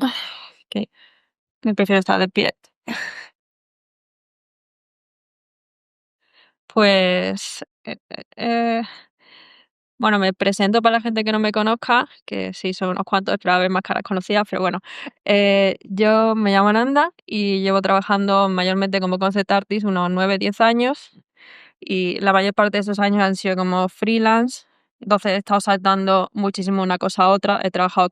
Ok, me prefiero estar despierta. Pues, bueno, me presento para la gente que no me conozca, que sí son unos cuantos, espero haber más caras conocidas, pero bueno. Yo me llamo Nanda y llevo trabajando mayormente como concept artist unos 9, 10 años, y la mayor parte de esos años han sido como freelance. Entonces he estado saltando muchísimo una cosa a otra. He trabajado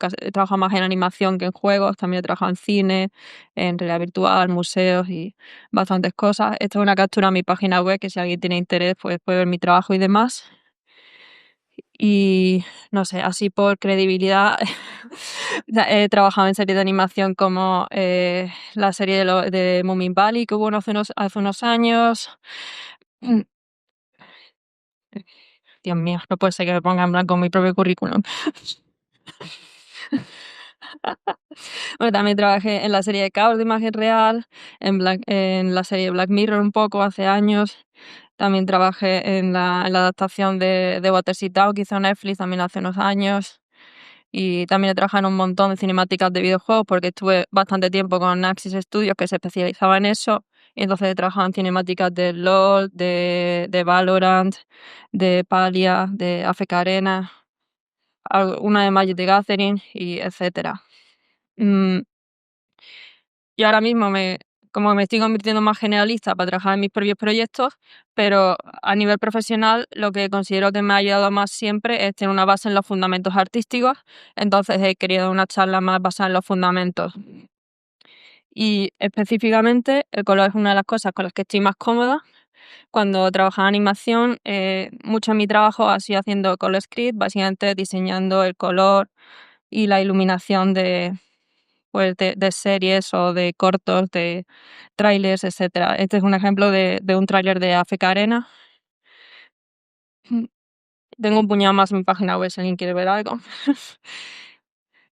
más en animación que en juegos, también he trabajado en cine, en realidad virtual, museos y bastantes cosas. Esto es una captura a mi página web, que si alguien tiene interés pues puede ver mi trabajo y demás. Y no sé, así por credibilidad, he trabajado en series de animación como la serie de Moomin Valley, que hubo hace unos años. Mm, Dios mío, no puede ser que me ponga en blanco mi propio currículum. Bueno, también trabajé en la serie de Caos de imagen real, en la serie Black Mirror un poco hace años. También trabajé en la adaptación de Watership Down que hizo Netflix también hace unos años. Y también he trabajado en un montón de cinemáticas de videojuegos porque estuve bastante tiempo con Axis Studios, que se especializaba en eso. Y entonces he trabajado en cinemáticas de LoL, de Valorant, de Palia, de AFK Arena, una de Magic the Gathering y etcétera. Mm, y ahora mismo como me estoy convirtiendo más generalista para trabajar en mis propios proyectos, pero a nivel profesional lo que considero que me ha ayudado más siempre es tener una base en los fundamentos artísticos. Entonces he querido una charla más basada en los fundamentos. Y específicamente el color es una de las cosas con las que estoy más cómoda. Cuando trabajaba en animación, mucho de mi trabajo ha sido haciendo color script, básicamente diseñando el color y la iluminación pues de series o de cortos, de trailers, etcétera. Este es un ejemplo de un tráiler de AFK Arena. Mm, Tengo un puñado más en mi página web si alguien quiere ver algo.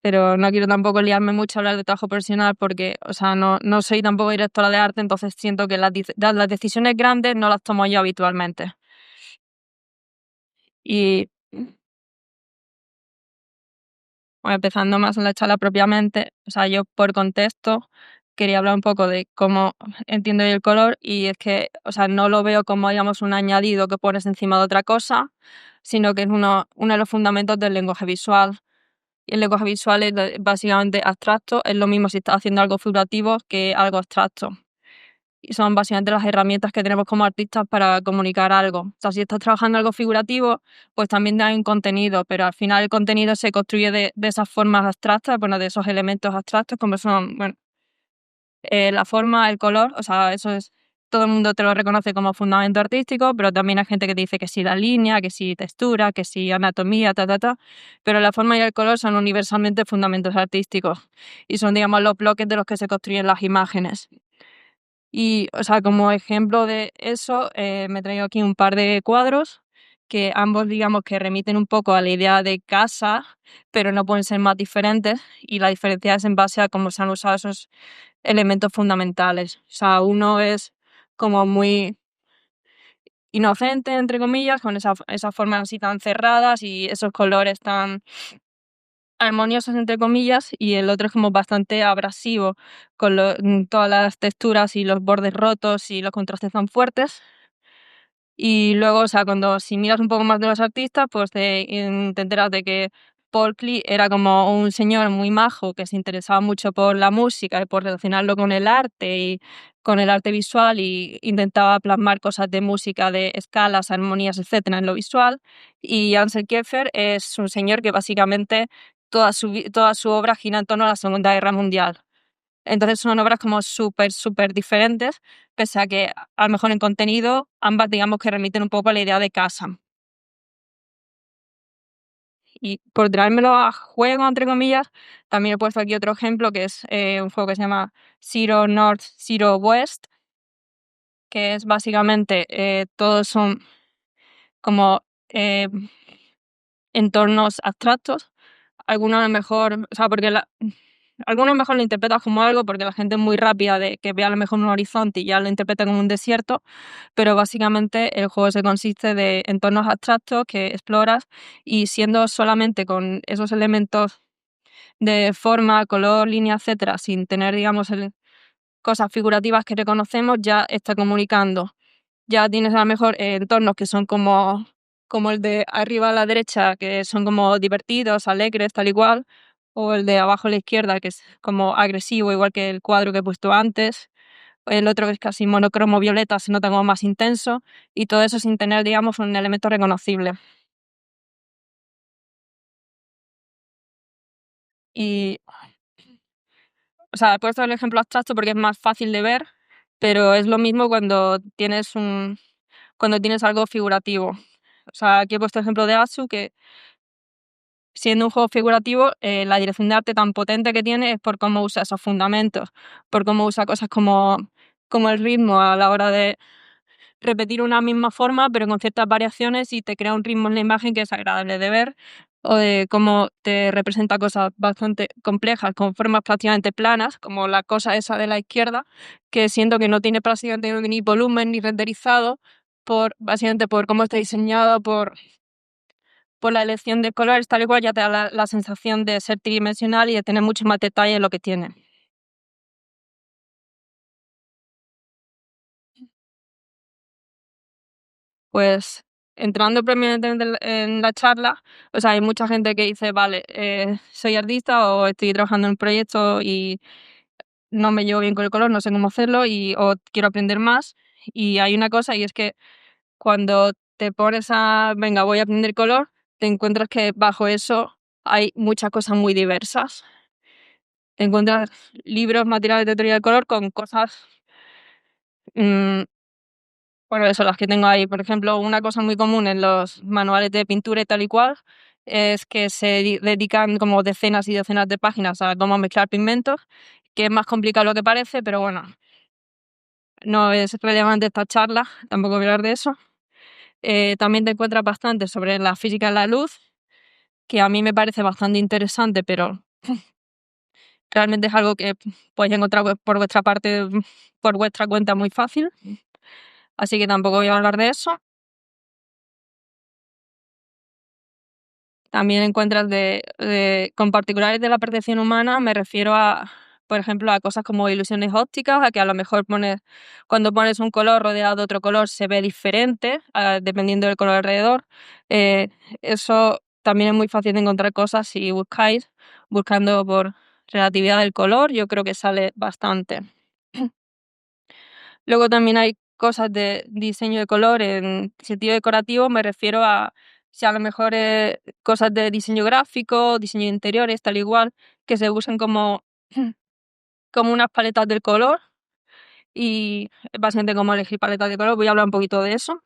Pero no quiero tampoco liarme mucho a hablar de trabajo profesional porque, o sea, no soy tampoco directora de arte, entonces siento que las decisiones grandes no las tomo yo habitualmente. Y bueno, empezando más en la charla propiamente, o sea, yo por contexto quería hablar un poco de cómo entiendo yo el color, y es que, o sea, no lo veo como, digamos, un añadido que pones encima de otra cosa, sino que es uno de los fundamentos del lenguaje visual. Y el lenguaje visual es básicamente abstracto, es lo mismo si estás haciendo algo figurativo que algo abstracto. Y son básicamente las herramientas que tenemos como artistas para comunicar algo. O sea, si estás trabajando algo figurativo, pues también hay un contenido, pero al final el contenido se construye de esas formas abstractas, bueno, de esos elementos abstractos, como son, bueno, la forma, el color, o sea, eso es, todo el mundo te lo reconoce como fundamento artístico, pero también hay gente que te dice que sí la línea, que sí textura, que sí anatomía, pero la forma y el color son universalmente fundamentos artísticos y son, digamos, los bloques de los que se construyen las imágenes. Y, o sea, como ejemplo de eso, me he traído aquí un par de cuadros que ambos, digamos, que remiten un poco a la idea de casa, pero no pueden ser más diferentes, y la diferencia es en base a cómo se han usado esos elementos fundamentales. O sea, uno es como muy inocente, entre comillas, con esas formas así tan cerradas y esos colores tan armoniosos, entre comillas, y el otro es como bastante abrasivo, con todas las texturas y los bordes rotos y los contrastes tan fuertes. Y luego, o sea, si miras un poco más de los artistas, pues te enteras de que Paul Klee era como un señor muy majo que se interesaba mucho por la música y por relacionarlo con el arte y con el arte visual, y intentaba plasmar cosas de música, de escalas, armonías, etcétera, en lo visual. Y Ansel Kiefer es un señor que básicamente toda su obra gira en torno a la Segunda Guerra Mundial. Entonces son obras como súper, súper diferentes, pese a que a lo mejor en contenido ambas, digamos, que remiten un poco a la idea de casa. Y por traérmelo a juego, entre comillas, también he puesto aquí otro ejemplo, que es un juego que se llama Zero North, Zero West, que es básicamente, todos son como eh, entornos abstractos. Algunos a lo mejor, o sea, algunos mejor lo interpretas como algo porque la gente es muy rápida de que vea a lo mejor un horizonte y ya lo interpreta como un desierto, pero básicamente el juego se consiste de entornos abstractos que exploras, y siendo solamente con esos elementos de forma, color, línea, etcétera, sin tener, digamos, cosas figurativas que reconocemos, ya está comunicando. Ya tienes a lo mejor entornos que son como el de arriba a la derecha, que son como divertidos, alegres, tal y cual, o el de abajo a la izquierda, que es como agresivo, igual que el cuadro que he puesto antes. El otro que es casi monocromo violeta, se nota como más intenso, y todo eso sin tener, digamos, un elemento reconocible. Y, o sea, he puesto el ejemplo abstracto porque es más fácil de ver, pero es lo mismo cuando tienes algo figurativo. O sea, aquí he puesto el ejemplo de Atsu, que siendo un juego figurativo, la dirección de arte tan potente que tiene es por cómo usa esos fundamentos, por cómo usa cosas como el ritmo a la hora de repetir una misma forma, pero con ciertas variaciones, y te crea un ritmo en la imagen que es agradable de ver, o de cómo te representa cosas bastante complejas con formas prácticamente planas, como la cosa esa de la izquierda, que siento que no tiene prácticamente ni volumen ni renderizado, básicamente por cómo está diseñado, por la elección de colores, tal y cual, ya te da la sensación de ser tridimensional y de tener mucho más detalle en lo que tiene. Pues entrando propiamente en la charla, o sea, hay mucha gente que dice, vale, soy artista o estoy trabajando en un proyecto y no me llevo bien con el color, no sé cómo hacerlo o quiero aprender más. Y hay una cosa, y es que cuando te pones venga, voy a aprender color, te encuentras que bajo eso hay muchas cosas muy diversas. Te encuentras libros, materiales de teoría del color con cosas, mm, bueno, eso, las que tengo ahí. Por ejemplo, una cosa muy común en los manuales de pintura y tal y cual es que dedican como decenas y decenas de páginas a cómo mezclar pigmentos, que es más complicado de lo que parece, pero bueno, no es relevante esta charla, tampoco voy a hablar de eso. También te encuentras bastante sobre la física de la luz, que a mí me parece bastante interesante, pero realmente es algo que podéis encontrar por vuestra parte, por vuestra cuenta muy fácil, así que tampoco voy a hablar de eso. También encuentras con particulares de la percepción humana, me refiero por ejemplo, a cosas como ilusiones ópticas, a que a lo mejor cuando pones un color rodeado de otro color se ve diferente, dependiendo del color alrededor. Eh, Eso también es muy fácil de encontrar cosas si buscáis, buscando por relatividad del color, yo creo que sale bastante. Luego también hay cosas de diseño de color en sentido decorativo, me refiero a si a lo mejor cosas de diseño gráfico, diseño de interiores, tal igual, que se usan como unas paletas del color, y es básicamente como elegir paletas de color. Voy a hablar un poquito de eso.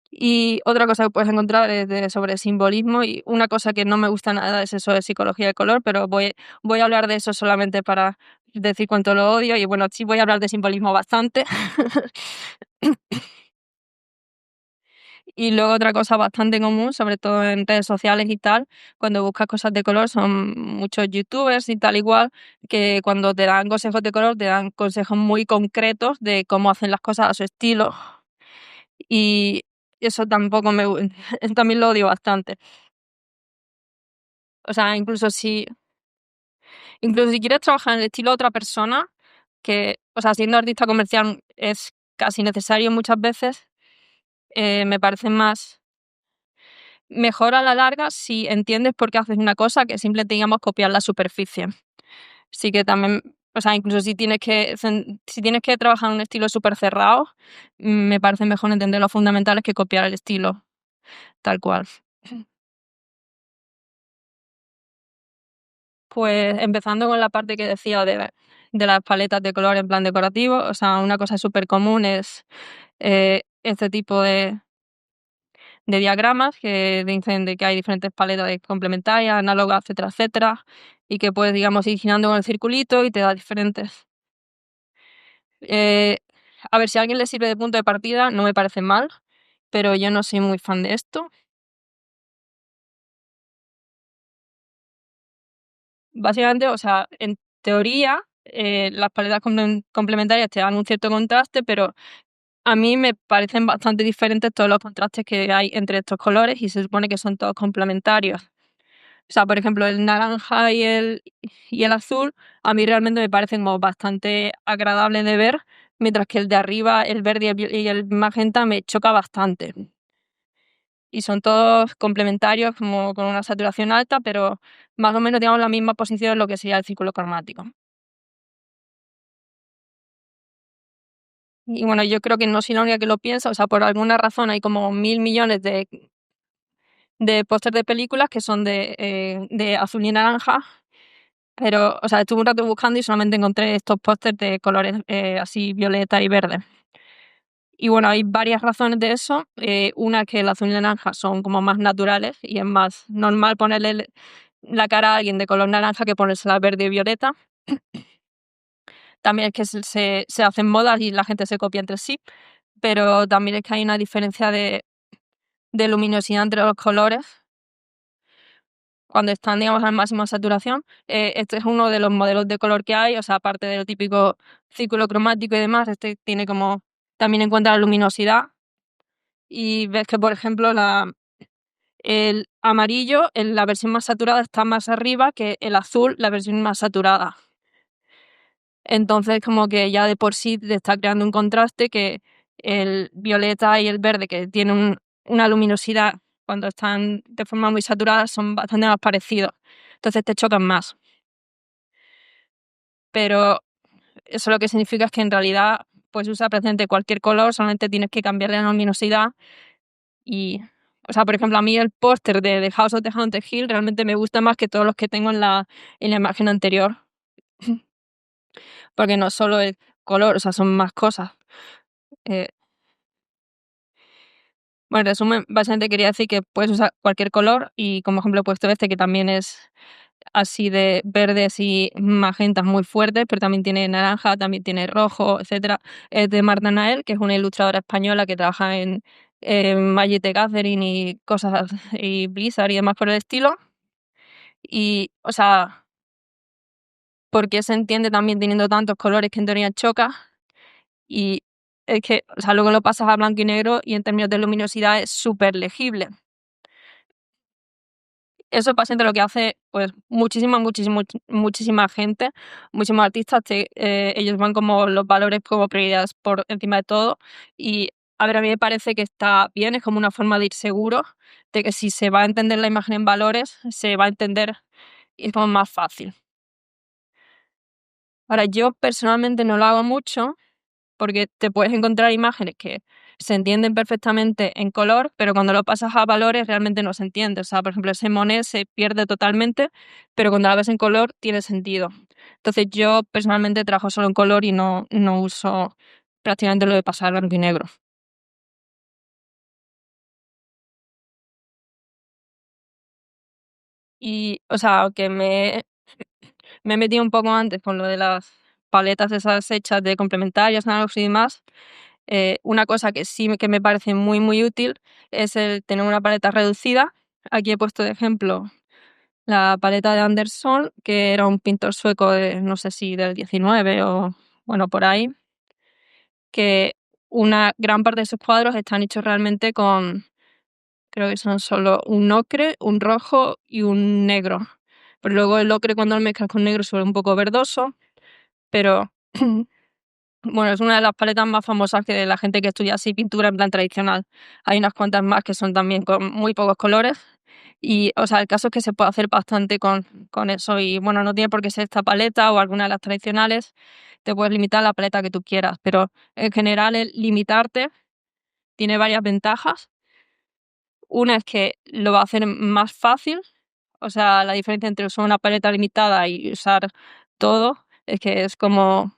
Y otra cosa que puedes encontrar es sobre simbolismo, y una cosa que no me gusta nada es eso de psicología de color, pero voy a hablar de eso solamente para decir cuánto lo odio, y bueno, sí voy a hablar de simbolismo bastante. Y luego otra cosa bastante común, sobre todo en redes sociales y tal, cuando buscas cosas de color, son muchos youtubers y tal igual, que cuando te dan consejos de color, te dan consejos muy concretos de cómo hacen las cosas a su estilo. Y eso tampoco también lo odio bastante. O sea, incluso si quieres trabajar en el estilo de otra persona, que, o sea, siendo artista comercial es casi necesario muchas veces, me parece mejor a la larga si entiendes por qué haces una cosa que simplemente, digamos, copiar la superficie. Sí que también, o sea, incluso si tienes que trabajar en un estilo súper cerrado, me parece mejor entender los fundamentales que copiar el estilo tal cual. Pues empezando con la parte que decía de las paletas de color en plan decorativo, o sea, una cosa súper común es este tipo de diagramas que dicen de que hay diferentes paletas complementarias, análogas, etcétera, etcétera, y que puedes, digamos, ir girando con el circulito y te da diferentes. Eh, a ver, si a alguien le sirve de punto de partida, no me parece mal, pero yo no soy muy fan de esto. Básicamente, o sea, en teoría, las paletas complementarias te dan un cierto contraste, pero a mí me parecen bastante diferentes todos los contrastes que hay entre estos colores, y se supone que son todos complementarios. O sea, por ejemplo, el naranja y el azul a mí realmente me parecen como bastante agradables de ver, mientras que el de arriba, el verde y el magenta, me choca bastante. Y son todos complementarios, como con una saturación alta, pero más o menos digamos la misma posición en lo que sería el círculo cromático. Y bueno, yo creo que no soy la única que lo piensa, o sea, por alguna razón hay como 1.000 millones de pósters de películas que son de azul y naranja, pero, o sea, estuve un rato buscando y solamente encontré estos pósters de colores así violeta y verde. Y bueno, hay varias razones de eso. Una es que el azul y el naranja son como más naturales y es más normal ponerle la cara a alguien de color naranja que ponérsela verde y violeta. También es que se hacen modas y la gente se copia entre sí, pero también es que hay una diferencia de luminosidad entre los colores cuando están, digamos, al máximo de saturación. Este es uno de los modelos de color que hay, o sea, aparte del típico círculo cromático y demás, este tiene como también en cuenta la luminosidad. Y ves que, por ejemplo, el amarillo, en la versión más saturada, está más arriba que el azul, la versión más saturada. Entonces, como que ya de por sí te está creando un contraste que el violeta y el verde, que tienen una luminosidad cuando están de forma muy saturada, son bastante más parecidos. Entonces te chocan más. Pero eso lo que significa es que en realidad puedes usar prácticamente cualquier color, solamente tienes que cambiarle la luminosidad. Y, o sea, por ejemplo, a mí el póster de The House of the Haunted Hill realmente me gusta más que todos los que tengo en la imagen anterior. Porque no solo el color, o sea, son más cosas. Eh, bueno, en resumen, básicamente quería decir que puedes usar cualquier color y como ejemplo he puesto este que también es así de verdes y magentas muy fuertes, pero también tiene naranja, también tiene rojo, etcétera. Es de Marta Nael, que es una ilustradora española que trabaja en Magic the Gathering y cosas y Blizzard y demás por el estilo. Y, o sea, porque se entiende también teniendo tantos colores que en teoría choca. Y es que, o sea, luego lo pasas a blanco y negro y en términos de luminosidad es súper legible. Eso es básicamente lo que hace pues muchísima gente, muchísimos artistas, ellos van como los valores como prioridades por encima de todo. Y a ver, a mí me parece que está bien, es como una forma de ir seguro, de que si se va a entender la imagen en valores, se va a entender y es como más fácil. Ahora, yo personalmente no lo hago mucho, porque te puedes encontrar imágenes que se entienden perfectamente en color, pero cuando lo pasas a valores realmente no se entiende. O sea, por ejemplo, ese Monet se pierde totalmente, pero cuando la ves en color tiene sentido. Entonces yo personalmente trabajo solo en color y no uso prácticamente lo de pasar a blanco y negro. Y, o sea, que me he metido un poco antes con lo de las paletas esas hechas de complementarios, análogos y demás. Una cosa que sí que me parece muy útil es el tener una paleta reducida. Aquí he puesto de ejemplo la paleta de Anderson, que era un pintor sueco de, no sé si del 19 o bueno, por ahí, que una gran parte de sus cuadros están hechos realmente con, creo que son solo un ocre, un rojo y un negro. Pero luego el ocre cuando lo mezclas con negro suele un poco verdoso, pero bueno, es una de las paletas más famosas que de la gente que estudia así pintura en plan tradicional. Hay unas cuantas más que son también con muy pocos colores. Y, o sea, el caso es que se puede hacer bastante con eso. Y bueno, no tiene por qué ser esta paleta o alguna de las tradicionales. Te puedes limitar a la paleta que tú quieras. Pero en general, el limitarte tiene varias ventajas. Una es que lo va a hacer más fácil. O sea, la diferencia entre usar una paleta limitada y usar todo es que es como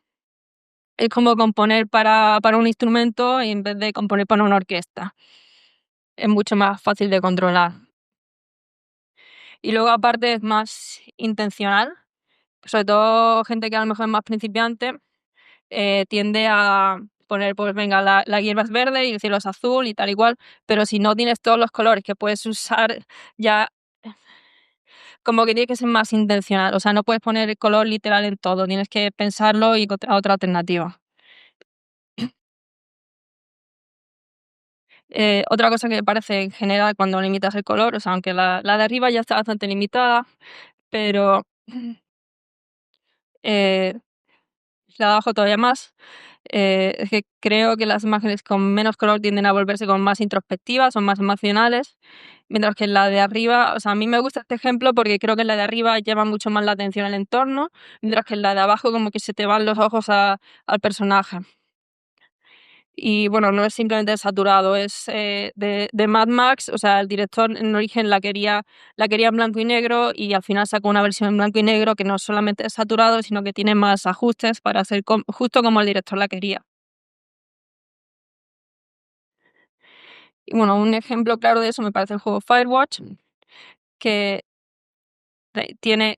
componer para un instrumento en vez de componer para una orquesta. Es mucho más fácil de controlar. Y luego aparte es más intencional, sobre todo gente que a lo mejor es más principiante, tiende a poner, pues venga, la hierba es verde y el cielo es azul y tal igual, pero si no tienes todos los colores que puedes usar, ya como que tiene que ser más intencional. O sea, no puedes poner el color literal en todo, tienes que pensarlo y encontrar otra alternativa. Otra cosa que me parece en general cuando limitas el color, o sea, aunque la de arriba ya está bastante limitada, pero eh, la de abajo todavía más, es que creo que las imágenes con menos color tienden a volverse como más introspectivas, son más emocionales, mientras que la de arriba, o sea, a mí me gusta este ejemplo porque creo que la de arriba llama mucho más la atención al entorno, mientras que la de abajo como que se te van los ojos al personaje. Y bueno, no es simplemente saturado, es de Mad Max, o sea, el director en origen la quería en blanco y negro y al final sacó una versión en blanco y negro que no solamente es saturado, sino que tiene más ajustes para ser justo como el director la quería. Y bueno, un ejemplo claro de eso me parece el juego Firewatch, que tiene,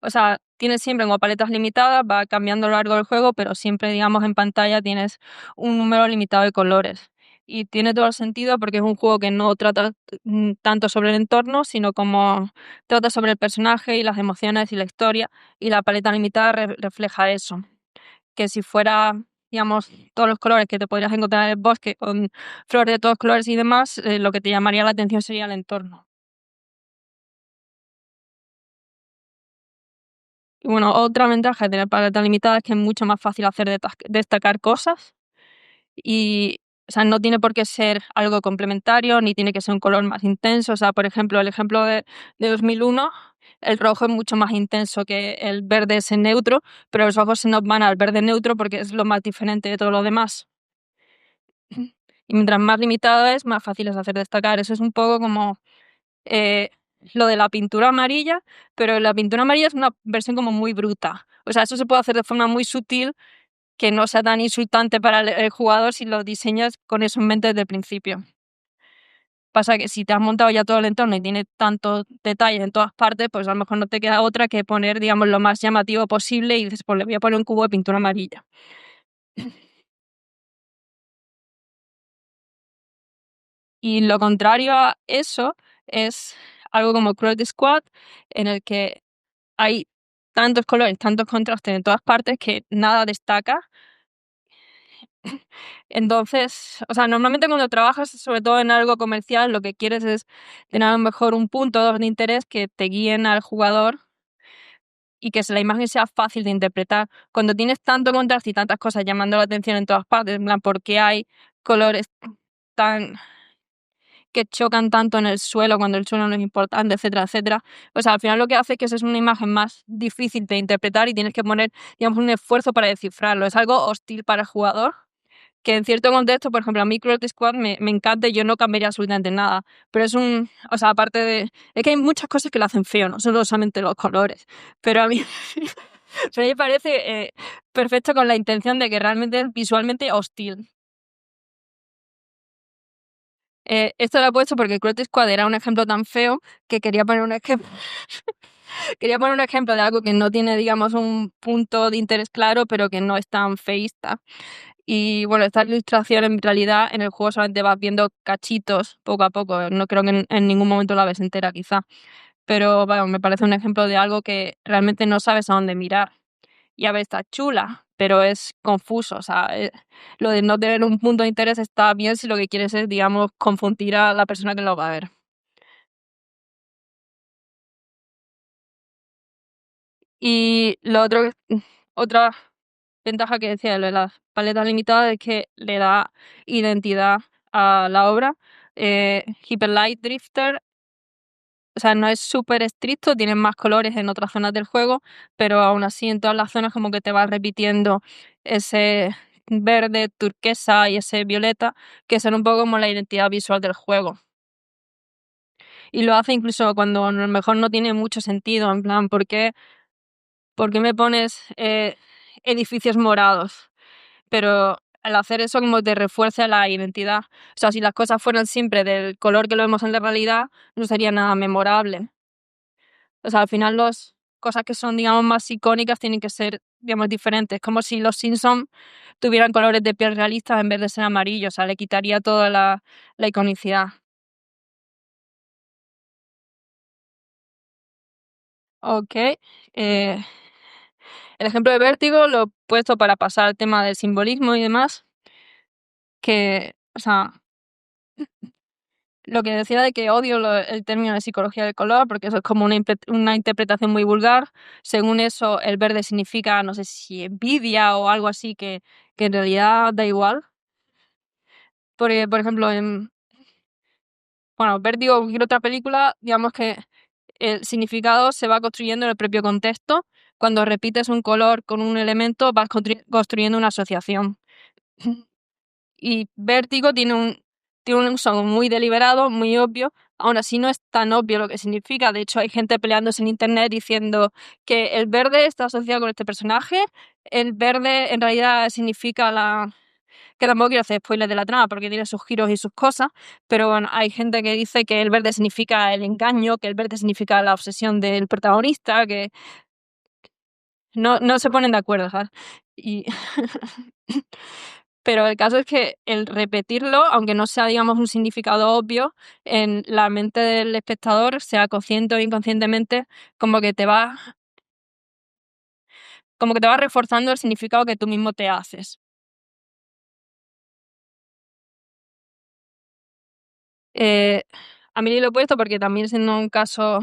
o sea, tiene siempre como paletas limitadas, va cambiando a lo largo del juego, pero siempre, digamos, en pantalla tienes un número limitado de colores. Y tiene todo el sentido porque es un juego que no trata tanto sobre el entorno, sino como trata sobre el personaje y las emociones y la historia, y la paleta limitada refleja eso. Que si fuera, digamos, todos los colores que te podrías encontrar en el bosque, con flores de todos colores y demás, lo que te llamaría la atención sería el entorno. Y bueno, otra ventaja de tener paleta limitada es que es mucho más fácil hacer destacar cosas y, o sea, no tiene por qué ser algo complementario ni tiene que ser un color más intenso. O sea, por ejemplo, el ejemplo de 2001, el rojo es mucho más intenso que el verde ese neutro, pero los ojos se nos van al verde neutro porque es lo más diferente de todo lo demás. Y mientras más limitado es, más fácil es hacer destacar. Eso es un poco como eh, lo de la pintura amarilla, pero la pintura amarilla es una versión como muy bruta. O sea, eso se puede hacer de forma muy sutil que no sea tan insultante para el jugador si lo diseñas con eso en mente desde el principio. Pasa que si te has montado ya todo el entorno y tiene tantos detalles en todas partes, pues a lo mejor no te queda otra que poner, digamos, lo más llamativo posible y dices, pues le voy a poner un cubo de pintura amarilla. Y lo contrario a eso es algo como Cruelty Squad, en el que hay tantos colores, tantos contrastes en todas partes que nada destaca. Entonces, o sea, normalmente cuando trabajas, sobre todo en algo comercial, lo que quieres es tener a lo mejor un punto o dos de interés que te guíen al jugador y que la imagen sea fácil de interpretar. Cuando tienes tanto contraste y tantas cosas llamando la atención en todas partes, en plan, ¿por qué hay colores tan que chocan tanto en el suelo cuando el suelo no es importante, etcétera, etcétera? O sea, al final lo que hace es que esa es una imagen más difícil de interpretar y tienes que poner, digamos, un esfuerzo para descifrarlo. Es algo hostil para el jugador que en cierto contexto, por ejemplo, a mí Cruelty Squad me encanta y yo no cambiaría absolutamente nada. Pero es o sea, aparte de, es que hay muchas cosas que lo hacen feo, no solo solamente los colores. Pero a mí, pero a mí me parece perfecto con la intención de que realmente es visualmente hostil. Esto lo he puesto porque Cruelty Squad era un ejemplo tan feo que quería poner un ejemplo. Quería poner un ejemplo de algo que no tiene, digamos, un punto de interés claro, pero que no es tan feísta. Y bueno, esta ilustración en realidad en el juego solamente vas viendo cachitos poco a poco. No creo que en ningún momento la ves entera, quizá. Pero bueno, me parece un ejemplo de algo que realmente no sabes a dónde mirar. Y a ver, está chula, pero es confuso. O sea, lo de no tener un punto de interés está bien si lo que quieres es, digamos, confundir a la persona que lo va a ver. Y lo otro, otra ventaja que decía lo de las paletas limitadas es que le da identidad a la obra. Hyper Light Drifter, o sea, no es súper estricto, tiene más colores en otras zonas del juego, pero aún así en todas las zonas como que te va repitiendo ese verde, turquesa y ese violeta, que son un poco como la identidad visual del juego. Y lo hace incluso cuando a lo mejor no tiene mucho sentido, en plan, ¿por qué me pones edificios morados? Pero al hacer eso como te refuerza la identidad. O sea, si las cosas fueran siempre del color que lo vemos en la realidad, no sería nada memorable. O sea, al final las cosas que son, digamos, más icónicas tienen que ser, digamos, diferentes. Como si los Simpsons tuvieran colores de piel realistas en vez de ser amarillos. O sea, le quitaría toda la iconicidad. Ok. eh, el ejemplo de Vértigo lo he puesto para pasar al tema del simbolismo y demás. Que, o sea, Lo que decía de que odio el término de psicología del color, porque eso es como una interpretación muy vulgar. Según eso, el verde significa, no sé si envidia o algo así, que en realidad da igual. Porque, por ejemplo, bueno, Vértigo o cualquier otra película, digamos que el significado se va construyendo en el propio contexto. Cuando repites un color con un elemento, vas construyendo una asociación. Y Vértigo tiene un uso muy deliberado, muy obvio. Aún así no es tan obvio lo que significa. De hecho, hay gente peleándose en internet diciendo que el verde está asociado con este personaje. El verde en realidad significa que tampoco quiero hacer spoilers de la trama porque tiene sus giros y sus cosas, pero bueno, hay gente que dice que el verde significa el engaño, que el verde significa la obsesión del protagonista, que no se ponen de acuerdo, ¿sabes? Y pero el caso es que el repetirlo, aunque no sea, digamos, un significado obvio, en la mente del espectador, sea consciente o inconscientemente, como que te va, como que te va reforzando el significado que tú mismo te haces. Eh, a mí lo he puesto porque también siendo un caso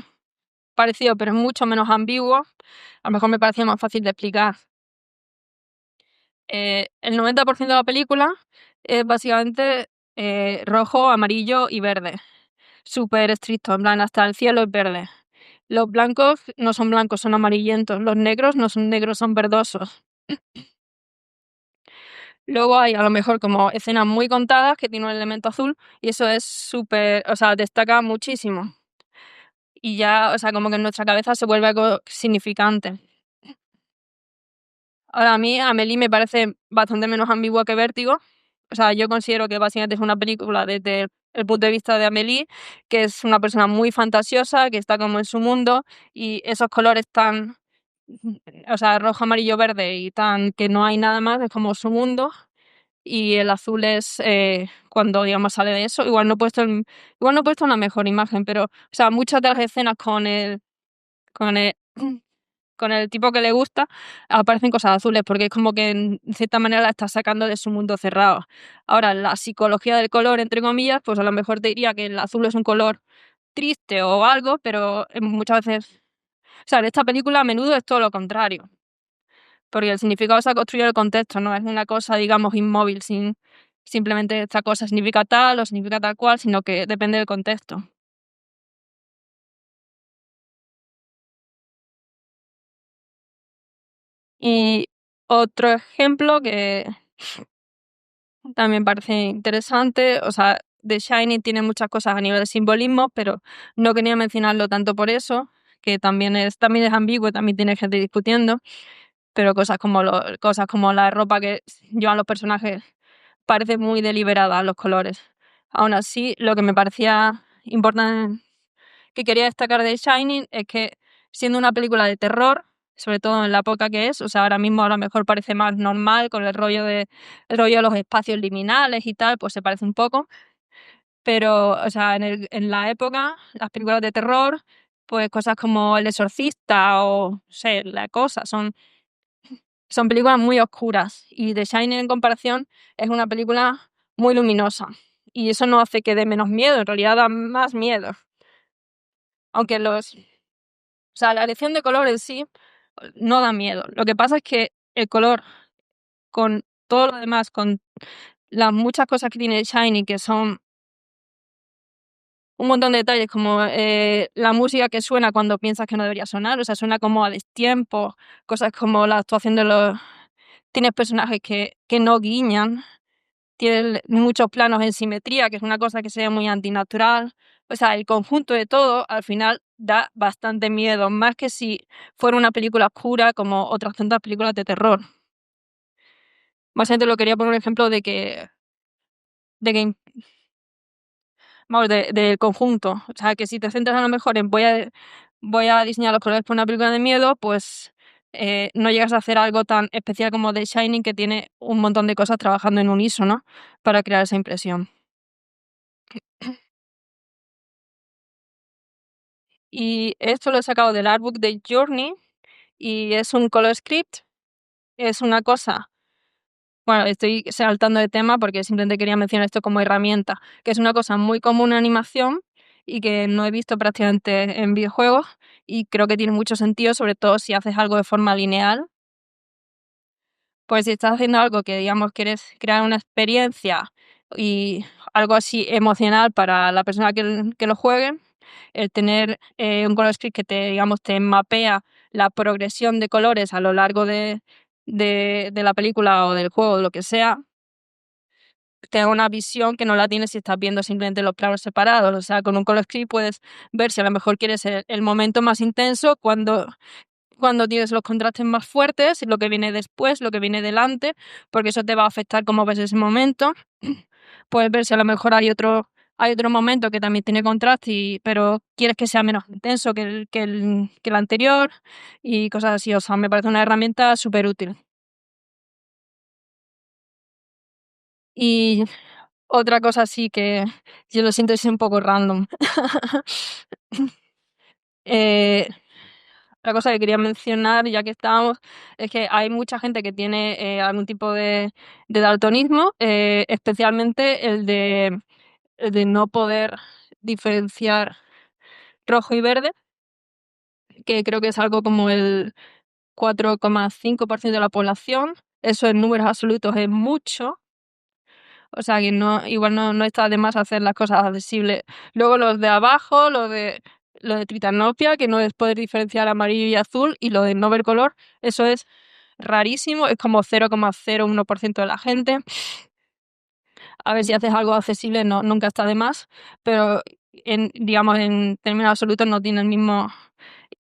parecido, pero es mucho menos ambiguo, a lo mejor me parecía más fácil de explicar. El 90% de la película es básicamente rojo, amarillo y verde. Súper estricto, en plan, hasta el cielo es verde. Los blancos no son blancos, son amarillentos. Los negros no son negros, son verdosos. Luego hay a lo mejor como escenas muy contadas que tienen un elemento azul y eso es súper, o sea, destaca muchísimo. Y ya, o sea, como que en nuestra cabeza se vuelve algo significante. Ahora, a mí Amélie me parece bastante menos ambigua que Vértigo. O sea, yo considero que básicamente es una película desde el punto de vista de Amélie, que es una persona muy fantasiosa, que está como en su mundo y esos colores tan, o sea, rojo, amarillo, verde y tan que no hay nada más, es como su mundo. Y el azul es cuando, digamos, sale de eso. Igual no he puesto una mejor imagen, pero, o sea, muchas de las escenas con el, con el tipo que le gusta, aparecen cosas azules, porque es como que en cierta manera la está sacando de su mundo cerrado. Ahora, la psicología del color, entre comillas, pues a lo mejor te diría que el azul es un color triste o algo, pero muchas veces, o sea, en esta película a menudo es todo lo contrario, porque el significado se ha construido en el contexto, no es una cosa, digamos, inmóvil, sin simplemente esta cosa significa tal o significa tal cual, sino que depende del contexto. Y otro ejemplo que también parece interesante, o sea, The Shining tiene muchas cosas a nivel de simbolismo, pero no quería mencionarlo tanto por eso, que también es ambiguo, también tiene gente discutiendo, pero cosas como la ropa que llevan los personajes parece muy deliberada los colores. Aún así, lo que me parecía importante que quería destacar de Shining es que siendo una película de terror, sobre todo en la época que es, o sea, ahora mismo a lo mejor parece más normal con el rollo de los espacios liminales y tal, pues se parece un poco, pero, o sea, en la época, las películas de terror, pues cosas como El Exorcista o, no sé, La Cosa, son películas muy oscuras y The Shining en comparación es una película muy luminosa y eso no hace que dé menos miedo, en realidad da más miedo. Aunque o sea, la elección de color en sí no da miedo. Lo que pasa es que el color, con todo lo demás, con las muchas cosas que tiene Shiny, que son un montón de detalles, como la música que suena cuando piensas que no debería sonar, o sea, suena como a destiempo, cosas como la actuación de los... Tienes personajes que no guiñan, tiene muchos planos en simetría, que es una cosa que se ve muy antinatural. O sea, el conjunto de todo al final da bastante miedo, más que si fuera una película oscura como otras tantas películas de terror. Básicamente lo quería poner un ejemplo de que vamos, del conjunto. O sea, que si te centras a lo mejor en voy a diseñar los colores para una película de miedo, pues no llegas a hacer algo tan especial como The Shining, que tiene un montón de cosas trabajando en unísono para crear esa impresión. Y esto lo he sacado del artbook de Journey y es un color script. Es una cosa, Bueno, estoy saltando de tema porque simplemente quería mencionar esto como herramienta, que es una cosa muy común en animación y que no he visto prácticamente en videojuegos y creo que tiene mucho sentido, sobre todo si haces algo de forma lineal. Pues si estás haciendo algo que, digamos, quieres crear una experiencia y algo así emocional para la persona que lo juegue, el tener un color script que te, digamos, te mapea la progresión de colores a lo largo de la película o del juego, o lo que sea, te da una visión que no la tienes si estás viendo simplemente los planos separados. O sea, con un color script puedes ver si a lo mejor quieres el momento más intenso cuando tienes los contrastes más fuertes, lo que viene después, lo que viene delante, porque eso te va a afectar cómo ves ese momento. Puedes ver si a lo mejor hay otro momento que también tiene contraste, pero quieres que sea menos intenso que el anterior y cosas así. O sea, me parece una herramienta súper útil. Y otra cosa sí que yo lo siento es un poco random. Eh, Otra cosa que quería mencionar, ya que estábamos, es que hay mucha gente que tiene algún tipo de daltonismo, especialmente el de no poder diferenciar rojo y verde, que creo que es algo como el 4,5% de la población. Eso en números absolutos es mucho. O sea que no, igual no está de más hacer las cosas accesibles. Luego los de abajo, lo de tritanopia, que no es poder diferenciar amarillo y azul, y lo de no ver color, eso es rarísimo, es como 0,01% de la gente. A ver si haces algo accesible, no, nunca está de más, pero digamos, en términos absolutos no tiene el mismo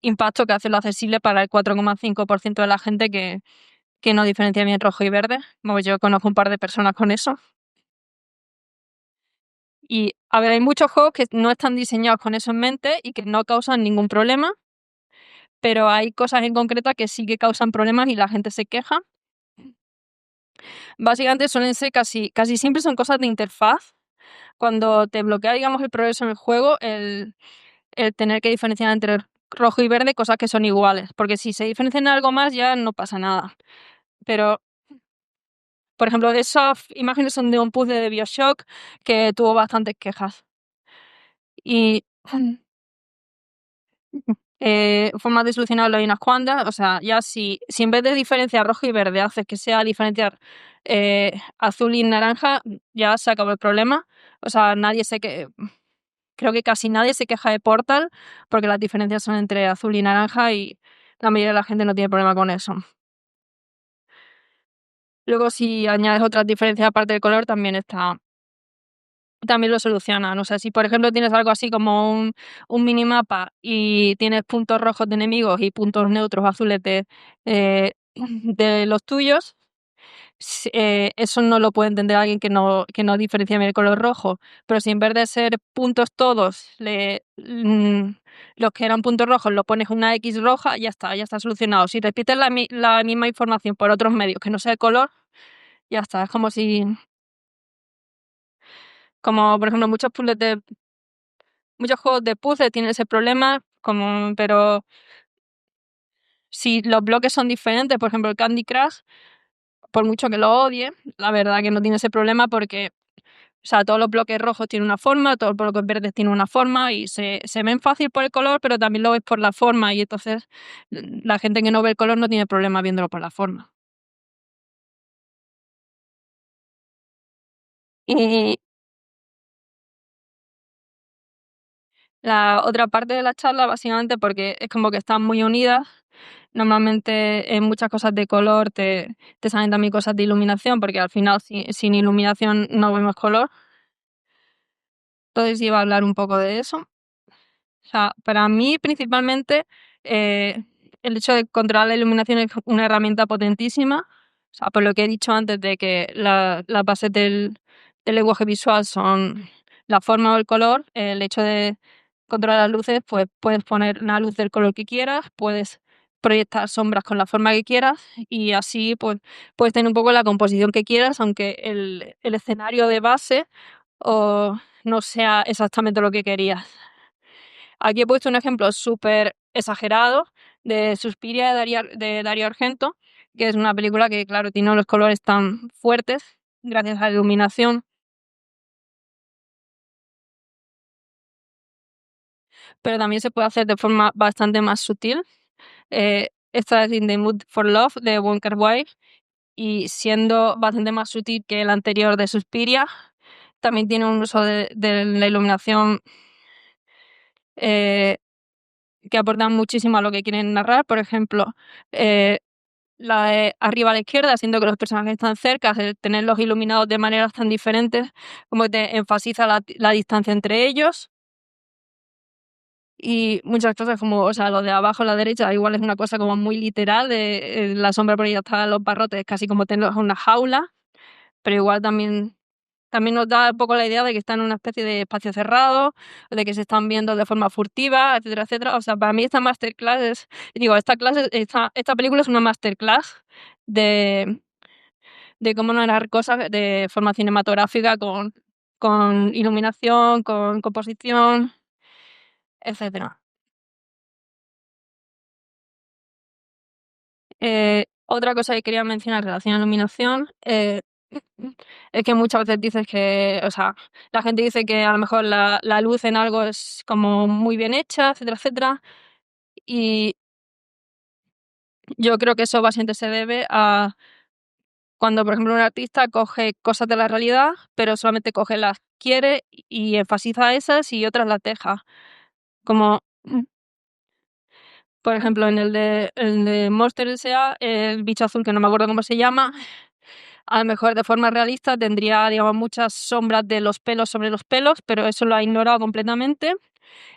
impacto que hacerlo accesible para el 4,5% de la gente que no diferencia bien rojo y verde. Como yo conozco un par de personas con eso. Y, a ver, hay muchos juegos que no están diseñados con eso en mente y que no causan ningún problema, pero hay cosas en concreto que sí que causan problemas y la gente se queja. Básicamente suelen ser casi siempre son cosas de interfaz. Cuando te bloquea, digamos, el progreso en el juego, el tener que diferenciar entre rojo y verde, cosas que son iguales. Porque si se diferencian en algo más, ya no pasa nada. Pero, por ejemplo, esas imágenes son de un puzzle de BioShock que tuvo bastantes quejas. Y formas de solucionarlo hay unas cuantas. O sea, ya si en vez de diferenciar rojo y verde haces que sea diferenciar azul y naranja, ya se acabó el problema. O sea, creo que casi nadie se queja de Portal porque las diferencias son entre azul y naranja y la mayoría de la gente no tiene problema con eso. Luego, si añades otras diferencias aparte del color, también lo solucionan. O sea, si por ejemplo tienes algo así como un minimapa y tienes puntos rojos de enemigos y puntos neutros azules de los tuyos, eso no lo puede entender alguien que no diferencia bien el color rojo. Pero si en vez de ser puntos todos, los que eran puntos rojos, lo pones una X roja, ya está solucionado. Si repites la misma información por otros medios que no sea el color, ya está. Es como por ejemplo, muchos juegos de puzzle tienen ese problema, pero si los bloques son diferentes, por ejemplo, el Candy Crush, por mucho que lo odie, la verdad que no tiene ese problema porque, o sea, todos los bloques rojos tienen una forma, todos los bloques verdes tienen una forma y se ven fácil por el color, pero también lo ves por la forma y entonces la gente que no ve el color no tiene problema viéndolo por la forma. Y la otra parte de la charla, básicamente, porque es como que están muy unidas. Normalmente en muchas cosas de color te salen también cosas de iluminación, porque al final sin iluminación no vemos color. Entonces iba a hablar un poco de eso. O sea, para mí principalmente el hecho de controlar la iluminación es una herramienta potentísima. O sea, por lo que he dicho antes de que las bases del lenguaje visual son la forma o el color, el hecho de controlar las luces, pues puedes poner una luz del color que quieras, puedes proyectar sombras con la forma que quieras y así pues puedes tener un poco la composición que quieras, aunque el escenario de base o no sea exactamente lo que querías. Aquí he puesto un ejemplo súper exagerado, de Suspiria de Dario Argento, que es una película que, claro, tiene los colores tan fuertes gracias a la iluminación, pero también se puede hacer de forma bastante más sutil. Esta es In the Mood for Love de Wong Kar-wai, y siendo bastante más sutil que el anterior de Suspiria, también tiene un uso de la iluminación eh, que aporta muchísimo a lo que quieren narrar. Por ejemplo, la de arriba a la izquierda, siendo que los personajes están cerca, el tenerlos iluminados de maneras tan diferentes, como que te enfatiza la distancia entre ellos. Y muchas cosas como, o sea, lo de abajo a la derecha igual es una cosa como muy literal, de la sombra por ahí hasta los barrotes, casi como tenerlos en una jaula, pero igual también nos da un poco la idea de que están en una especie de espacio cerrado, de que se están viendo de forma furtiva, etcétera, etcétera. O sea, para mí esta masterclass esta película es una masterclass de, de cómo narrar cosas de forma cinematográfica con iluminación, con composición, etcétera. Otra cosa que quería mencionar en relación a la iluminación es que muchas veces dices que, o sea, la gente dice que a lo mejor la luz en algo es como muy bien hecha, etcétera, etcétera. Y yo creo que eso básicamente se debe a cuando, por ejemplo, un artista coge cosas de la realidad, pero solamente coge las quiere y enfatiza esas y otras las deja. Como, por ejemplo, en el de Monster S.A., el bicho azul, que no me acuerdo cómo se llama, a lo mejor de forma realista tendría, digamos, muchas sombras de los pelos sobre los pelos, pero eso lo ha ignorado completamente.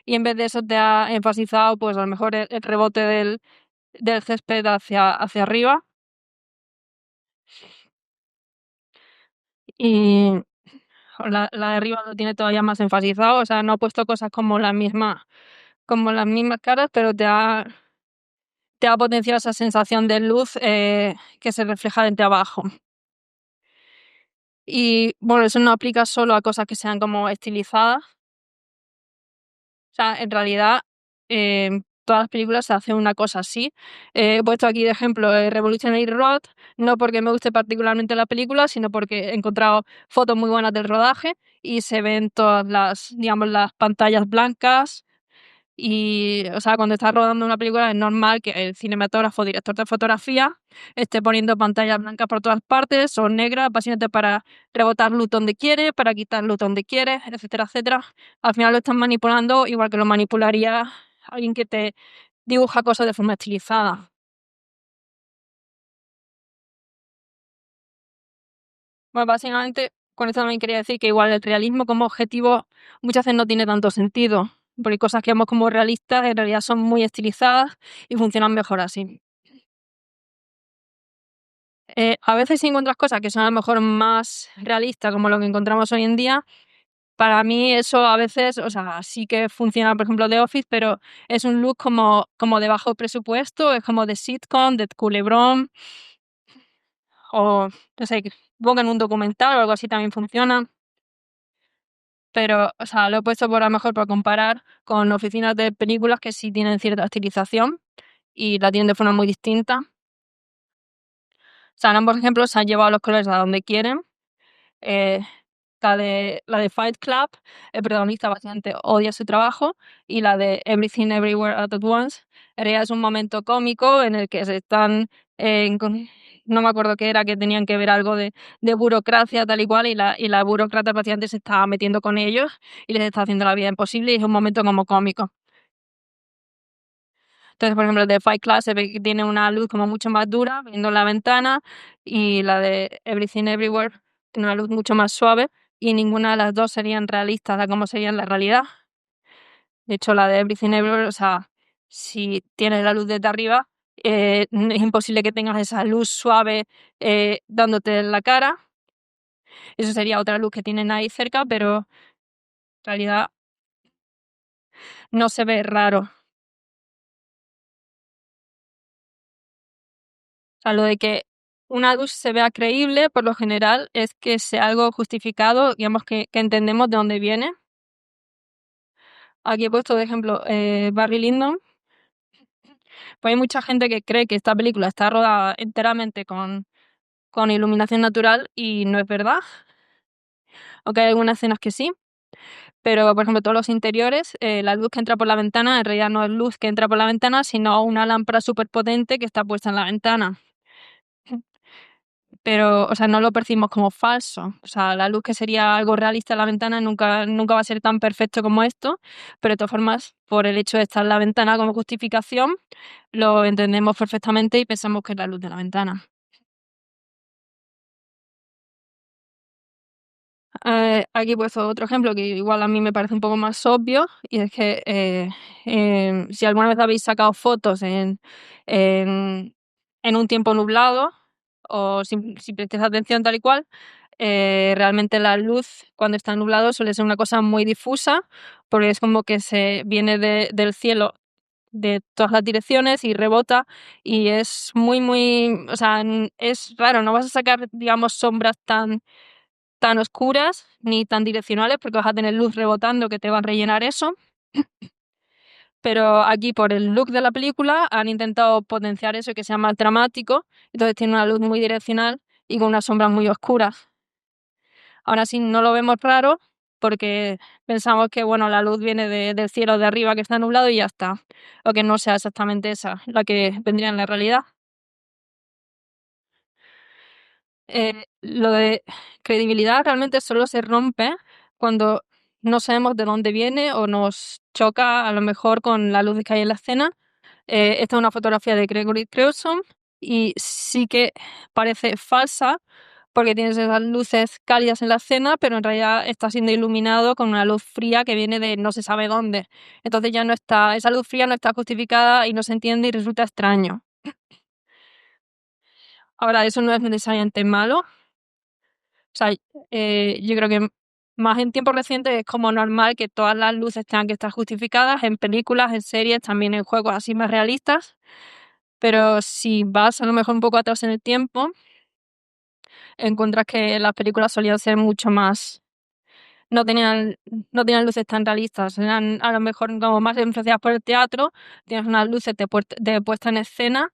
Y en vez de eso te ha enfatizado, pues a lo mejor el rebote del césped hacia arriba. Y la de arriba lo tiene todavía más enfatizado. O sea, no ha puesto cosas como las mismas caras, pero te ha potenciado esa sensación de luz que se refleja desde abajo. Y bueno, eso no aplica solo a cosas que sean como estilizadas. O sea, en realidad, en todas las películas se hace una cosa así. He puesto aquí de ejemplo Revolutionary Road, no porque me guste particularmente la película, sino porque he encontrado fotos muy buenas del rodaje y se ven todas digamos, las pantallas blancas. Y, o sea, cuando estás rodando una película es normal que el cinematógrafo, director de fotografía, esté poniendo pantallas blancas por todas partes o negras, básicamente para rebotar luz donde quiere, para quitar luz donde quiere, etcétera, etcétera. Al final lo estás manipulando igual que lo manipularía alguien que te dibuja cosas de forma estilizada. Bueno, básicamente, con esto también quería decir que igual el realismo como objetivo muchas veces no tiene tanto sentido, porque cosas que vemos como realistas en realidad son muy estilizadas y funcionan mejor así. A veces si encuentras cosas que son a lo mejor más realistas, como lo que encontramos hoy en día, para mí eso a veces, o sea, sí que funciona, por ejemplo, The Office, pero es un look como de bajo presupuesto, es como de sitcom, de culebrón, o no sé, supongo que en un documental o algo así también funciona. Pero, o sea, lo he puesto por a lo mejor para comparar con oficinas de películas que sí tienen cierta estilización y la tienen de forma muy distinta. O sea, en ambos ejemplos se han llevado los colores a donde quieren. Eh, la de Fight Club, el protagonista básicamente odia su trabajo, y la de Everything Everywhere All at Once, en realidad es un momento cómico en el que se están, no me acuerdo qué era, que tenían que ver algo de burocracia tal y cual, y la burócrata básicamente se está metiendo con ellos y les está haciendo la vida imposible, y es un momento como cómico. Entonces, por ejemplo, el de Fight Club se ve que tiene una luz como mucho más dura, viendo la ventana, y la de Everything Everywhere tiene una luz mucho más suave, y ninguna de las dos serían realistas de cómo sería en la realidad. De hecho, la de Everything Everywhere, o sea, si tienes la luz desde arriba, es imposible que tengas esa luz suave dándote en la cara. Eso sería otra luz que tienen ahí cerca, pero en realidad no se ve raro. O sea, lo de que una luz se vea creíble, por lo general, es que sea algo justificado, digamos que entendemos de dónde viene. Aquí he puesto de ejemplo Barry Lyndon, Pues hay mucha gente que cree que esta película está rodada enteramente con iluminación natural y no es verdad, aunque hay algunas escenas que sí. Pero, por ejemplo, todos los interiores, la luz que entra por la ventana en realidad no es luz que entra por la ventana, sino una lámpara súper potente que está puesta en la ventana. Pero, o sea, no lo percibimos como falso. O sea, la luz que sería algo realista en la ventana nunca va a ser tan perfecto como esto, pero de todas formas, por el hecho de estar en la ventana como justificación, lo entendemos perfectamente y pensamos que es la luz de la ventana. Aquí he puesto otro ejemplo que igual a mí me parece un poco más obvio, y es que si alguna vez habéis sacado fotos en, en un tiempo nublado o si prestáis atención tal y cual, realmente la luz cuando está nublado suele ser una cosa muy difusa porque es como que se viene del cielo de todas las direcciones y rebota y es muy, o sea, es raro, no vas a sacar, digamos, sombras tan oscuras ni tan direccionales porque vas a tener luz rebotando que te va a rellenar eso. Pero aquí por el look de la película han intentado potenciar eso y que sea más dramático, entonces tiene una luz muy direccional y con unas sombras muy oscuras. Aún así no lo vemos raro porque pensamos que bueno, la luz viene del cielo de arriba que está nublado y ya está, o que no sea exactamente esa la que vendría en la realidad. Lo de credibilidad realmente solo se rompe cuando no sabemos de dónde viene o nos choca a lo mejor con la luz que hay en la escena. Esta es una fotografía de Gregory Crewdson y sí que parece falsa porque tienes esas luces cálidas en la escena, pero en realidad está siendo iluminado con una luz fría que viene de no se sabe dónde. Entonces ya no está, esa luz fría no está justificada y no se entiende y resulta extraño. Ahora, eso no es necesariamente malo. O sea, yo creo que más en tiempos recientes es como normal que todas las luces tengan que estar justificadas en películas, en series, también en juegos así más realistas. Pero si vas a lo mejor un poco atrás en el tiempo, encuentras que las películas solían ser mucho más, no tenían, no tenían luces tan realistas, eran a lo mejor como más influenciadas por el teatro, tienes unas luces de puesta en escena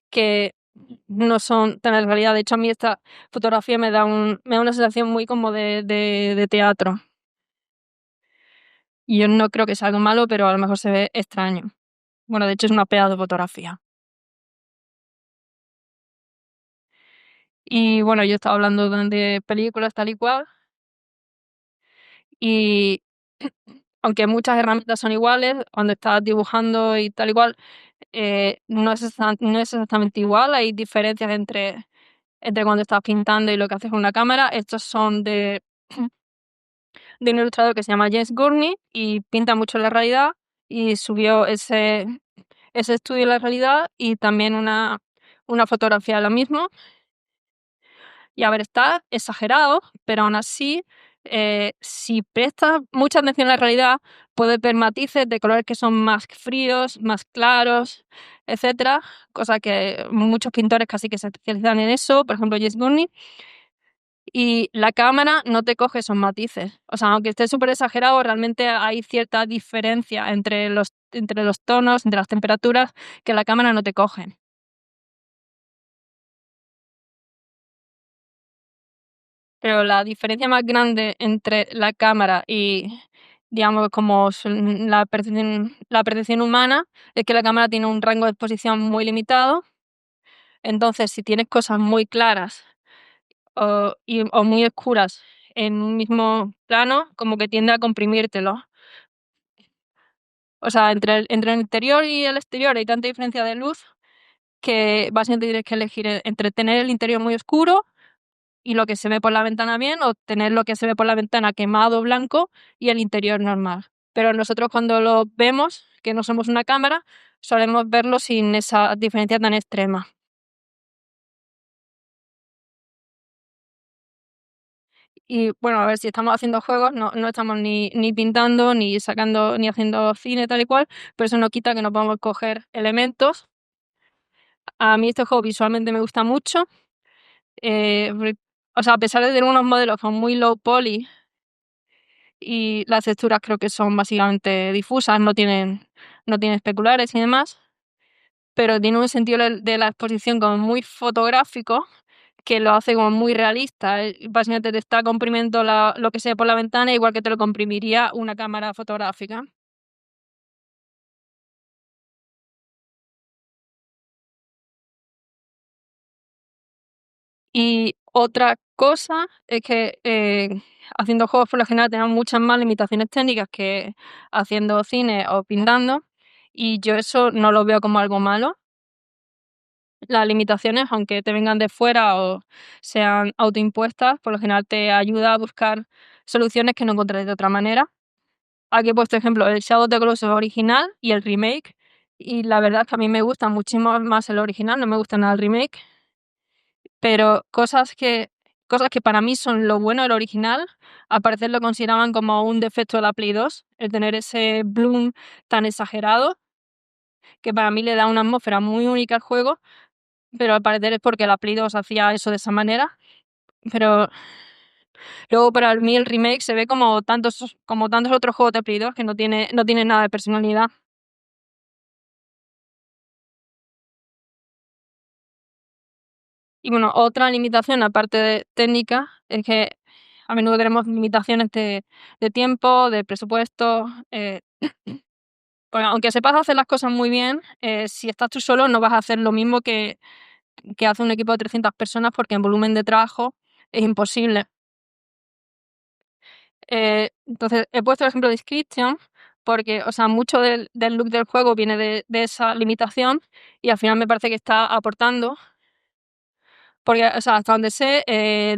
que no son tan en realidad. De hecho, a mí esta fotografía me da una sensación muy como de teatro. Y yo no creo que sea algo malo, pero a lo mejor se ve extraño. Bueno, de hecho es una pedazo de fotografía. Y bueno, yo estaba hablando de películas tal y cual, y aunque muchas herramientas son iguales, cuando estás dibujando y tal y cual, no es exactamente igual, hay diferencias entre cuando estás pintando y lo que haces con una cámara. Estos son de un ilustrador que se llama James Gurney y pinta mucho la realidad y subió ese estudio de la realidad y también una fotografía de lo mismo. Y a ver, está exagerado, pero aún así, si prestas mucha atención a la realidad, puedes ver matices de colores que son más fríos, más claros, etcétera, cosa que muchos pintores casi que se especializan en eso, por ejemplo, James Gurney, y la cámara no te coge esos matices. O sea, aunque esté súper exagerado, realmente hay cierta diferencia entre los tonos, entre las temperaturas, que la cámara no te coge. Pero la diferencia más grande entre la cámara y, digamos, como la percepción humana, es que la cámara tiene un rango de exposición muy limitado. Entonces, si tienes cosas muy claras o muy oscuras en un mismo plano, como que tiende a comprimírtelo. O sea, entre el interior y el exterior hay tanta diferencia de luz que básicamente tienes que elegir entre tener el interior muy oscuro y lo que se ve por la ventana bien, o tener lo que se ve por la ventana quemado blanco y el interior normal. Pero nosotros cuando lo vemos, que no somos una cámara, solemos verlo sin esa diferencia tan extrema. Y bueno, a ver, si estamos haciendo juegos, no estamos ni pintando, ni sacando, ni haciendo cine tal y cual, pero eso no quita que no podamos coger elementos. A mí este juego visualmente me gusta mucho. O sea, a pesar de tener unos modelos con muy low poly, y las texturas creo que son básicamente difusas, no tienen especulares y demás. pero tiene un sentido de la exposición como muy fotográfico que lo hace como muy realista. Básicamente te está comprimiendo lo que se ve por la ventana igual que te lo comprimiría una cámara fotográfica. Y otra cosa es que haciendo juegos por lo general tenemos muchas más limitaciones técnicas que haciendo cine o pintando, y yo eso no lo veo como algo malo. Las limitaciones, aunque te vengan de fuera o sean autoimpuestas, por lo general te ayuda a buscar soluciones que no encontraréis de otra manera. Aquí he puesto ejemplo el Shadow of the Colossus original y el remake, y la verdad es que a mí me gusta muchísimo más el original, no me gusta nada el remake, pero cosas que para mí son lo bueno del original, al parecer lo consideraban como un defecto de la Play 2, el tener ese bloom tan exagerado, que para mí le da una atmósfera muy única al juego, pero al parecer es porque la Play 2 hacía eso de esa manera. Pero luego para mí el remake se ve como tantos otros juegos de Play 2 que no tiene nada de personalidad. Y bueno, otra limitación, aparte de técnica, es que a menudo tenemos limitaciones de tiempo, de presupuesto. Porque aunque sepas hacer las cosas muy bien, si estás tú solo no vas a hacer lo mismo que hace un equipo de 300 personas porque en volumen de trabajo es imposible. Entonces, he puesto el ejemplo de Inscription porque, o sea, mucho del look del juego viene de esa limitación y al final me parece que está aportando. Porque, o sea, hasta donde sé,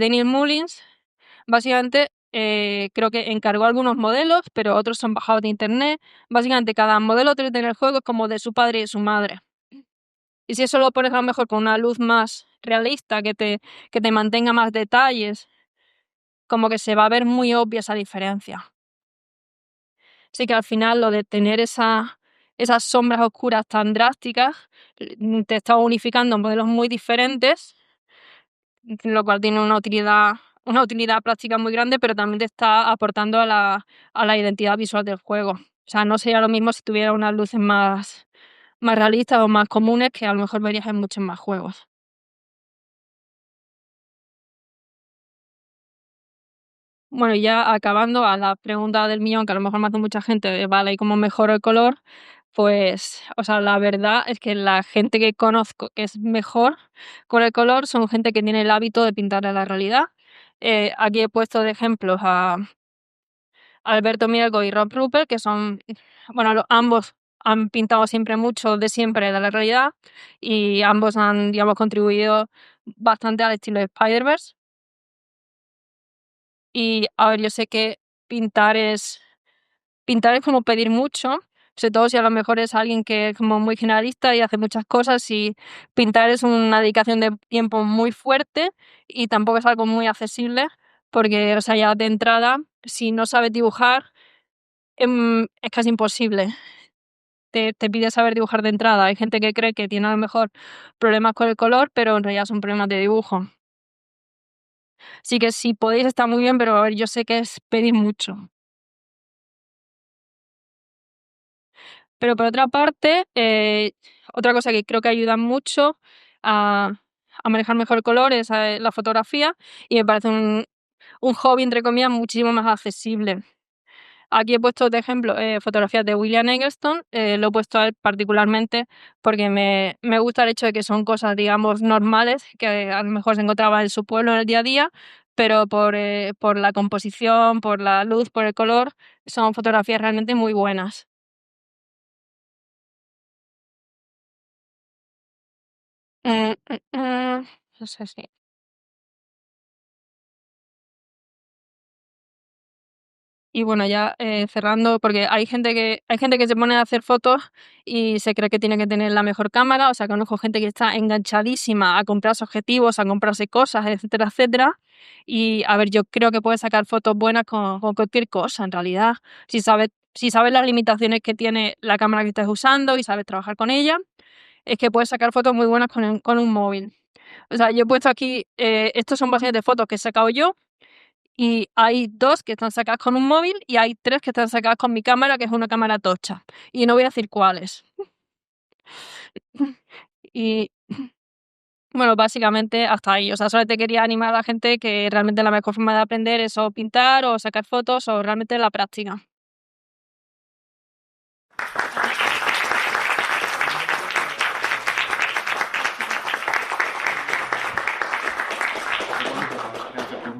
Daniel Mullins básicamente creo que encargó algunos modelos, pero otros son bajados de internet. Básicamente, cada modelo 3D en el juego es como de su padre y de su madre. Y si eso lo pones a lo mejor con una luz más realista, que te mantenga más detalles, como que se va a ver muy obvia esa diferencia. Así que al final lo de tener esas sombras oscuras tan drásticas, te está unificando modelos muy diferentes, lo cual tiene una utilidad práctica muy grande, pero también te está aportando a la identidad visual del juego. O sea, no sería lo mismo si tuviera unas luces más realistas o más comunes que a lo mejor verías en muchos más juegos. Bueno, y ya acabando a la pregunta del millón, que a lo mejor me hace mucha gente, de, vale, ¿y cómo mejoro el color? Pues, o sea, la verdad es que la gente que conozco que es mejor con el color son gente que tiene el hábito de pintar a la realidad. Aquí he puesto de ejemplos a Alberto Mielgo y Rob Rupert, que son, bueno, ambos han pintado siempre mucho de siempre de la realidad y ambos han, digamos, contribuido bastante al estilo de Spider-Verse. Y a ver, yo sé que pintar es pintar es como pedir mucho, sobre todo si a lo mejor es alguien que es como muy generalista y hace muchas cosas, y pintar es una dedicación de tiempo muy fuerte y tampoco es algo muy accesible porque, o sea, ya de entrada, si no sabes dibujar, es casi imposible. Te pide saber dibujar de entrada. Hay gente que cree que tiene a lo mejor problemas con el color, pero en realidad son problemas de dibujo. Así que si podéis está muy bien, pero a ver, yo sé que es pedir mucho. Pero por otra parte, otra cosa que creo que ayuda mucho a, a manejar mejor el color es la fotografía, y me parece un hobby, entre comillas, muchísimo más accesible. Aquí he puesto de ejemplo fotografías de William Eggleston, lo he puesto a él particularmente porque me gusta el hecho de que son cosas, digamos, normales, que a lo mejor se encontraba en su pueblo en el día a día, pero por la composición, por la luz, por el color, son fotografías realmente muy buenas. No sé si. Y bueno, ya cerrando, porque hay gente que se pone a hacer fotos y se cree que tiene que tener la mejor cámara. O sea, conozco gente que está enganchadísima a comprarse objetivos, a comprarse cosas, etcétera, etcétera. Y a ver, yo creo que puedes sacar fotos buenas con cualquier cosa, en realidad. Si sabes las limitaciones que tiene la cámara que estés usando y sabes trabajar con ella, es que puedes sacar fotos muy buenas con un móvil. O sea, yo he puesto aquí, estos son básicamente fotos que he sacado yo, y hay 2 que están sacadas con un móvil y hay 3 que están sacadas con mi cámara, que es una cámara tocha. Y no voy a decir cuáles. Y bueno, básicamente hasta ahí. O sea, solo te quería animar a la gente que realmente la mejor forma de aprender es o pintar o sacar fotos o realmente la práctica.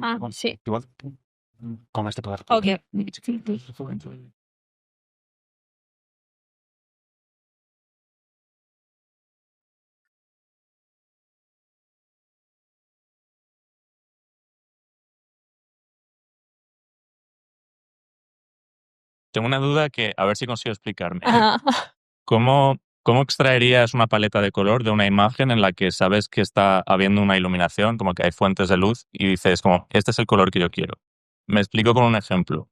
Ah, sí. Igual con este poder. Ok. Tengo una duda que a ver si consigo explicarme. Ajá. ¿Cómo extraerías una paleta de color de una imagen en la que sabes que está habiendo una iluminación, como que hay fuentes de luz, y dices como, este es el color que yo quiero? Me explico con un ejemplo.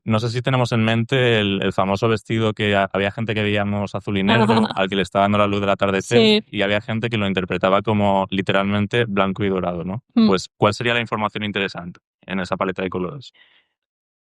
No sé si tenemos en mente el famoso vestido que había gente que veíamos azul y negro, Ajá. al que le estaba dando la luz del atardecer, Sí. y había gente que lo interpretaba como literalmente blanco y dorado, ¿no? Pues, ¿cuál sería la información interesante en esa paleta de colores?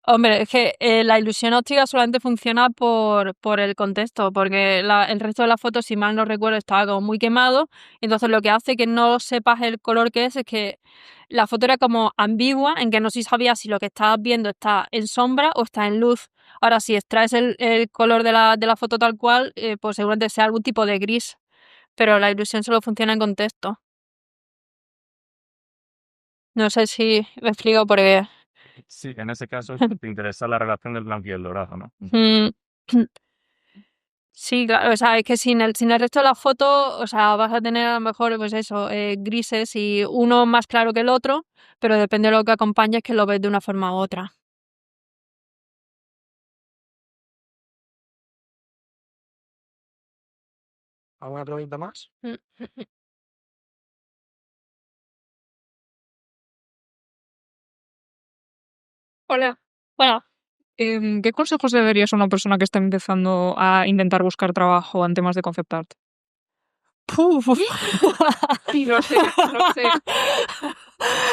Hombre, es que la ilusión óptica solamente funciona por el contexto, porque el resto de la foto, si mal no recuerdo, estaba como muy quemado. Entonces lo que hace que no sepas el color que es que la foto era como ambigua, en que no sabías si lo que estabas viendo está en sombra o está en luz. Ahora, si extraes el color de la foto tal cual, pues seguramente sea algún tipo de gris, pero la ilusión solo funciona en contexto. No sé si me explico porque... Sí, en ese caso te interesa la relación del blanco y el dorado, ¿no? Sí, claro, o sea, es que sin el resto de la foto, o sea, vas a tener a lo mejor, pues eso, grises y uno más claro que el otro, pero depende de lo que acompañes que lo ves de una forma u otra. ¿Alguna pregunta más? Hola. Bueno, ¿Qué consejos le darías a una persona que está empezando a intentar buscar trabajo en temas de concept art? puf. Sí, lo sé, lo sé.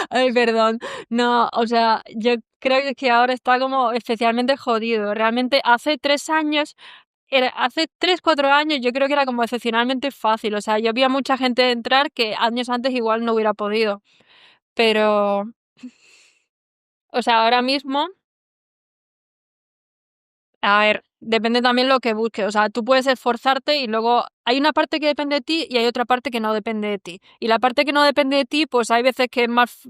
Ay, perdón. No, o sea, yo creo que ahora está como especialmente jodido. Realmente hace 3 años, hace 3, 4 años yo creo que era como excepcionalmente fácil. O sea, yo vi a mucha gente entrar que años antes igual no hubiera podido. Pero, o sea, ahora mismo, a ver, depende también lo que busques. O sea, tú puedes esforzarte y luego hay una parte que depende de ti y hay otra parte que no depende de ti. Y la parte que no depende de ti, pues hay veces que es más,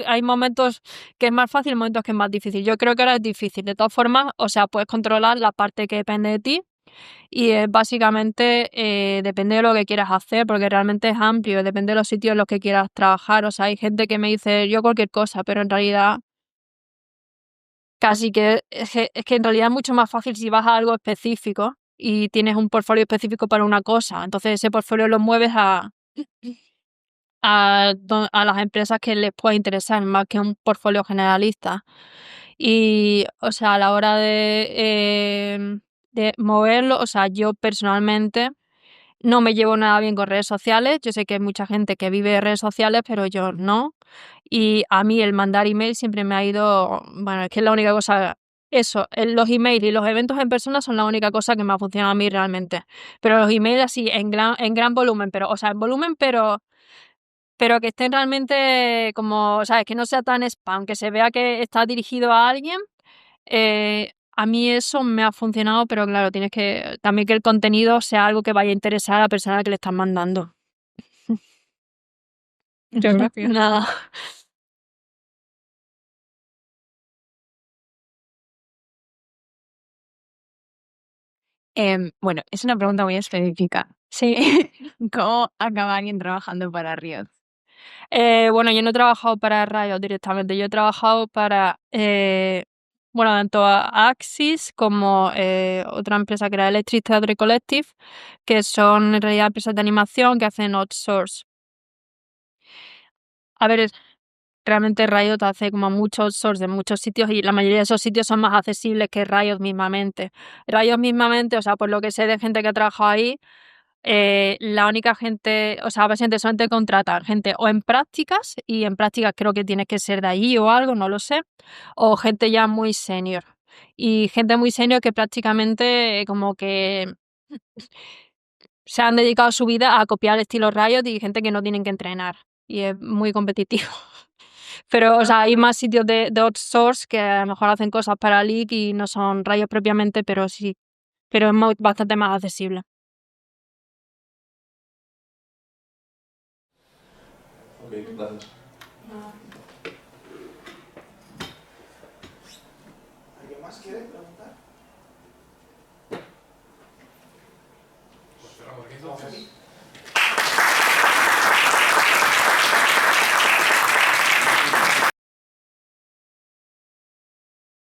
hay momentos que es más fácil y momentos que es más difícil. Yo creo que ahora es difícil. De todas formas, o sea, puedes controlar la parte que depende de ti y básicamente depende de lo que quieras hacer, porque realmente es amplio, depende de los sitios en los que quieras trabajar. O sea, hay gente que me dice yo cualquier cosa, pero en realidad casi que es que en realidad es mucho más fácil si vas a algo específico y tienes un portfolio específico para una cosa. Entonces ese portfolio lo mueves a las empresas que les pueda interesar más que un portfolio generalista. Y, o sea, a la hora de moverlo, o sea, yo personalmente no me llevo nada bien con redes sociales. Yo sé que hay mucha gente que vive de redes sociales, pero yo no. Y a mí el mandar email siempre me ha ido, bueno, es que es la única cosa, eso, los emails y los eventos en persona son la única cosa que me ha funcionado a mí realmente. Pero los emails así en gran volumen, pero, o sea, en volumen, pero que estén realmente como, ¿sabes? Que no sea tan spam, que se vea que está dirigido a alguien. A mí eso me ha funcionado, pero claro, tienes que también que el contenido sea algo que vaya a interesar a la persona que le estás mandando. Muchas gracias. Nada. Bueno, es una pregunta muy específica. Sí. ¿Cómo acaba alguien trabajando para Riot? Bueno, yo no he trabajado para Riot directamente, yo he trabajado para, bueno, tanto a Axis como otra empresa que era Electric Theatre Collective, que son en realidad empresas de animación que hacen outsource. A ver, realmente Riot hace como mucho outsource de muchos sitios y la mayoría de esos sitios son más accesibles que Riot mismamente. Riot mismamente, o sea, por lo que sé de gente que ha trabajado ahí, la única gente, o sea, básicamente solamente contratan gente o en prácticas, y en prácticas creo que tienes que ser de allí o algo, no lo sé, o gente ya muy senior. Y gente muy senior que prácticamente como que se han dedicado su vida a copiar el estilo Riot y gente que no tienen que entrenar. Y es muy competitivo. Pero, o sea, hay más sitios de outsource que a lo mejor hacen cosas para League y no son Riot propiamente, pero sí. Pero es bastante más accesible. Ok, gracias. ¿Alguien más quiere preguntar? Pues cerramos aquí entonces.